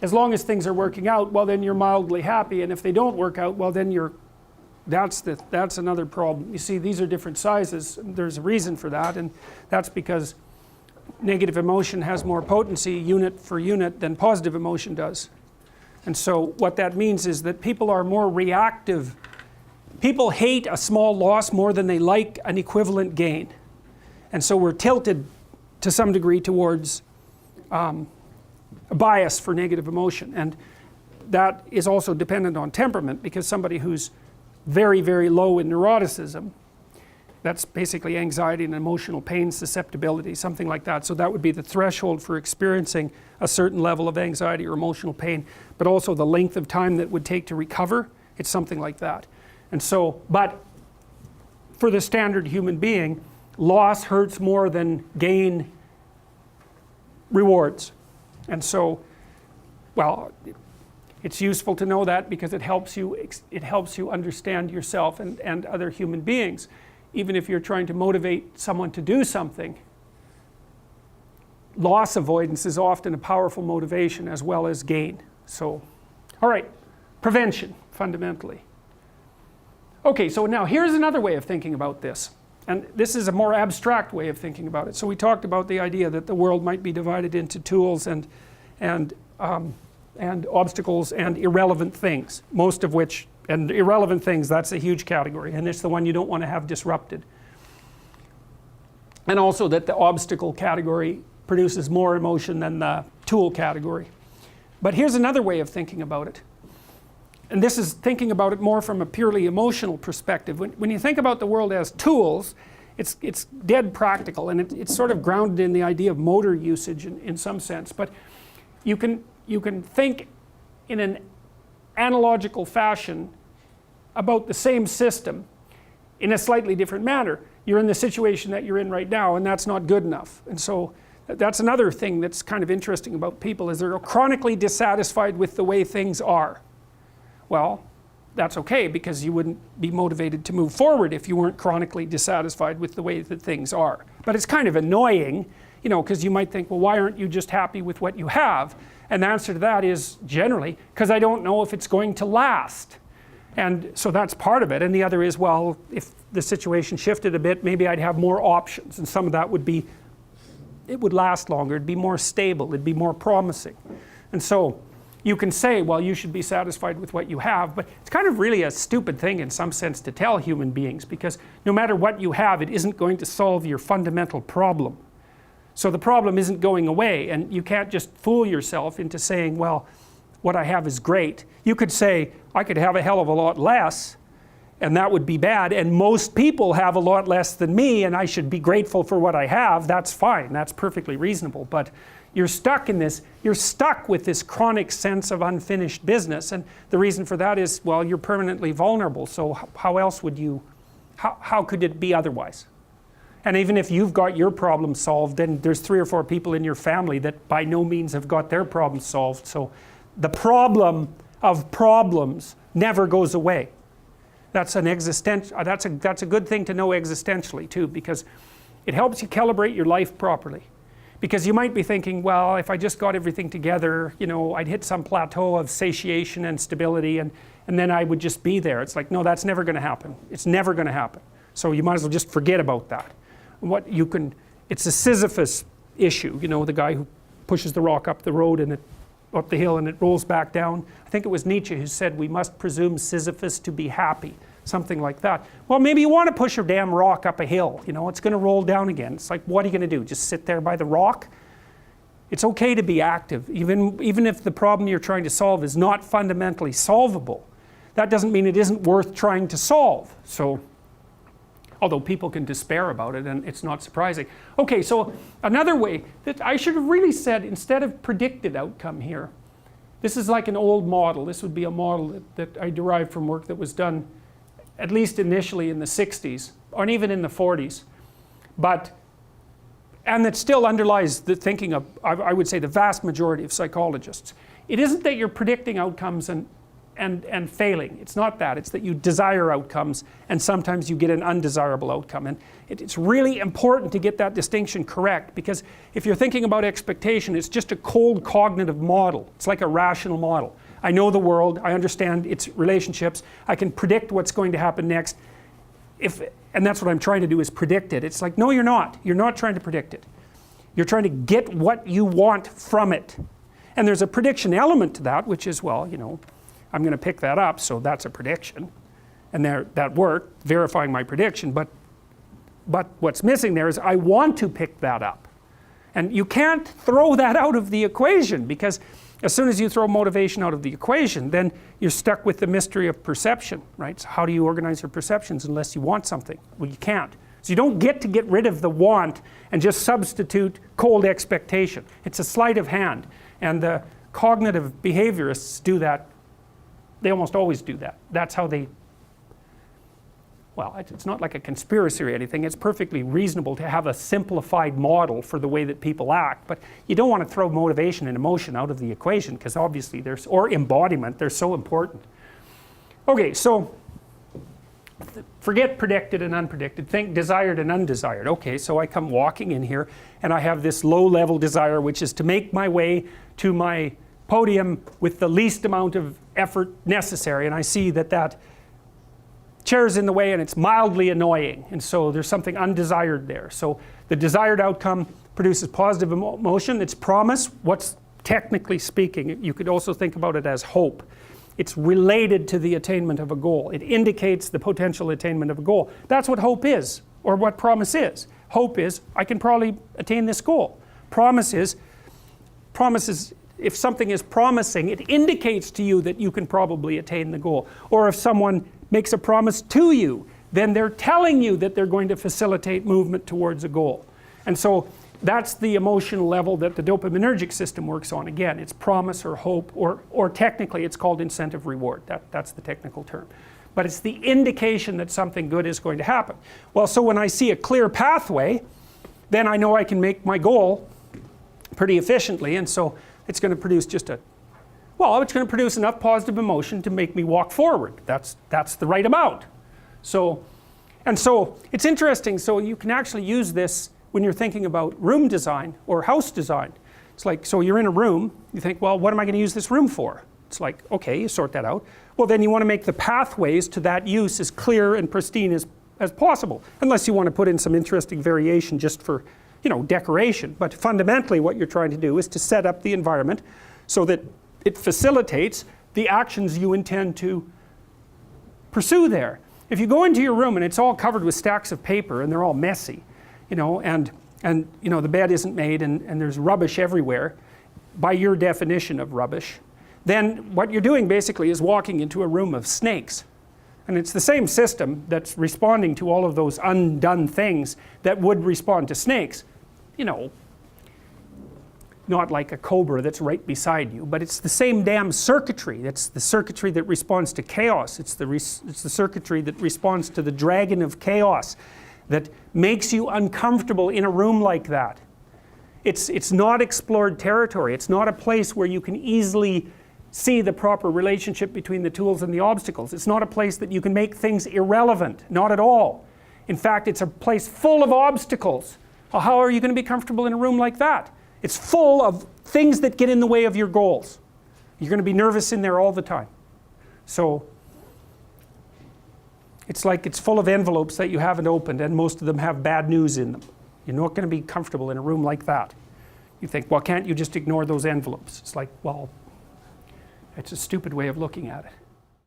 as long as things are working out, well then you're mildly happy, and if they don't work out, well then that's another problem. You see, these are different sizes. There's a reason for that, and that's because negative emotion has more potency unit for unit than positive emotion does. And so what that means is that people are more reactive. People hate a small loss more than they like an equivalent gain. And so we're tilted to some degree towards a bias for negative emotion. And that is also dependent on temperament, because somebody who's very, very low in neuroticism, that's basically anxiety and emotional pain susceptibility, something like that. So that would be the threshold for experiencing a certain level of anxiety or emotional pain, but also the length of time that it would take to recover. It's something like that. And so, but for the standard human being, loss hurts more than gain rewards. And so, well, it's useful to know that, because it helps you understand yourself and other human beings. Even if you're trying to motivate someone to do something, loss avoidance is often a powerful motivation as well as gain. So, all right, prevention, fundamentally. Okay, so now here's another way of thinking about this. And this is a more abstract way of thinking about it. So we talked about the idea that the world might be divided into tools and obstacles and irrelevant things, most of which, and irrelevant things, that's a huge category, and it's the one you don't want to have disrupted. And also that the obstacle category produces more emotion than the tool category. But here's another way of thinking about it. And this is thinking about it more from a purely emotional perspective. When you think about the world as tools, it's dead practical, and it's sort of grounded in the idea of motor usage in some sense. But you can think in an analogical fashion about the same system in a slightly different manner. You're in the situation that you're in right now, and that's not good enough. And so that's another thing that's kind of interesting about people, is they're chronically dissatisfied with the way things are. Well, that's okay, because you wouldn't be motivated to move forward if you weren't chronically dissatisfied with the way that things are. But it's kind of annoying, you know, because you might think, well, why aren't you just happy with what you have? And the answer to that is generally, because I don't know if it's going to last. And so that's part of it. And the other is, well, if the situation shifted a bit, maybe I'd have more options, and some of that would be, it would last longer, it'd be more stable, it'd be more promising. And so you can say, well, you should be satisfied with what you have, but it's kind of really a stupid thing in some sense to tell human beings, because no matter what you have, it isn't going to solve your fundamental problem. So the problem isn't going away, and you can't just fool yourself into saying, well, what I have is great. You could say, I could have a hell of a lot less, and that would be bad, and most people have a lot less than me, and I should be grateful for what I have. That's fine, that's perfectly reasonable. But you're stuck in this, you're stuck with this chronic sense of unfinished business, and the reason for that is, well, you're permanently vulnerable, so how else would you, how could it be otherwise? And even if you've got your problem solved, then there's 3 or 4 people in your family that by no means have got their problem solved. So the problem of problems never goes away. That's an existential, that's a good thing to know existentially too, because it helps you calibrate your life properly. Because you might be thinking, well, if I just got everything together, you know, I'd hit some plateau of satiation and stability, and then I would just be there. It's like, no, that's never going to happen. It's never going to happen. So you might as well just forget about that. What you can, it's a Sisyphus issue, you know, the guy who pushes the rock up the road and up the hill and it rolls back down. I think it was Nietzsche who said we must presume Sisyphus to be happy, something like that. Well, maybe you want to push your damn rock up a hill, you know, it's going to roll down again. It's like, what are you going to do, just sit there by the rock? It's okay to be active, even if the problem you're trying to solve is not fundamentally solvable. That doesn't mean it isn't worth trying to solve. So, although people can despair about it, and it's not surprising. Okay, so another way that I should have really said, instead of predicted outcome here, this is like an old model. This would be a model that I derived from work that was done at least initially in the 60s, or even in the 40s. And that still underlies the thinking of, I would say, the vast majority of psychologists. It isn't that you're predicting outcomes and and failing. It's not that. It's that you desire outcomes and sometimes you get an undesirable outcome. And it's really important to get that distinction correct, because if you're thinking about expectation, it's just a cold cognitive model. It's like a rational model. I know the world, I understand its relationships, I can predict what's going to happen next. And that's what I'm trying to do, is predict it. It's like, no, you're not. You're not trying to predict it. You're trying to get what you want from it. And there's a prediction element to that, which is, well, you know, I'm going to pick that up, so that's a prediction. And that worked, verifying my prediction. But what's missing there is I want to pick that up. And you can't throw that out of the equation, because as soon as you throw motivation out of the equation, then you're stuck with the mystery of perception, right? So how do you organize your perceptions unless you want something? Well, you can't. So you don't get to get rid of the want and just substitute cold expectation. It's a sleight of hand. And the cognitive behaviorists do that. They almost always do that. That's how they, well, it's not like a conspiracy or anything. It's perfectly reasonable to have a simplified model for the way that people act. But you don't want to throw motivation and emotion out of the equation, because obviously there's, or embodiment, they're so important. Okay, so forget predicted and unpredicted. Think desired and undesired. Okay, so I come walking in here and I have this low-level desire, which is to make my way to my podium with the least amount of effort necessary, and I see that chair's in the way and it's mildly annoying, and so there's something undesired there. So the desired outcome produces positive emotion. It's promise. What's, technically speaking, you could also think about it as hope. It's related to the attainment of a goal. It indicates the potential attainment of a goal. That's what hope is, or what promise is. Hope is, I can probably attain this goal. Promise is, if something is promising, it indicates to you that you can probably attain the goal. Or if someone makes a promise to you, then they're telling you that they're going to facilitate movement towards a goal. And so that's the emotional level that the dopaminergic system works on. Again, it's promise or hope, or technically it's called incentive reward. That's the technical term. But it's the indication that something good is going to happen. Well, so when I see a clear pathway, then I know I can make my goal pretty efficiently, and so it's going to produce it's going to produce enough positive emotion to make me walk forward. That's the right amount. So it's interesting. So you can actually use this when you're thinking about room design or house design. It's like, so you're in a room, you think, well, what am I going to use this room for? It's like, okay, you sort that out. Well, then you want to make the pathways to that use as clear and pristine as possible, unless you want to put in some interesting variation just for, you know, decoration. But fundamentally what you're trying to do is to set up the environment so that it facilitates the actions you intend to pursue there. If you go into your room and it's all covered with stacks of paper and they're all messy, you know, and you know, the bed isn't made and there's rubbish everywhere, by your definition of rubbish, then what you're doing basically is walking into a room of snakes. And it's the same system that's responding to all of those undone things that would respond to snakes. You know, not like a cobra that's right beside you, but it's the same damn circuitry. It's the circuitry that responds to chaos. It's the circuitry that responds to the dragon of chaos that makes you uncomfortable in a room like that. It's not explored territory. It's not a place where you can easily see the proper relationship between the tools and the obstacles. It's not a place that you can make things irrelevant. Not at all. In fact, it's a place full of obstacles. Well, how are you going to be comfortable in a room like that? It's full of things that get in the way of your goals. You're going to be nervous in there all the time. So it's like it's full of envelopes that you haven't opened, and most of them have bad news in them. You're not going to be comfortable in a room like that. You think, well, can't you just ignore those envelopes? It's like, well, it's a stupid way of looking at it.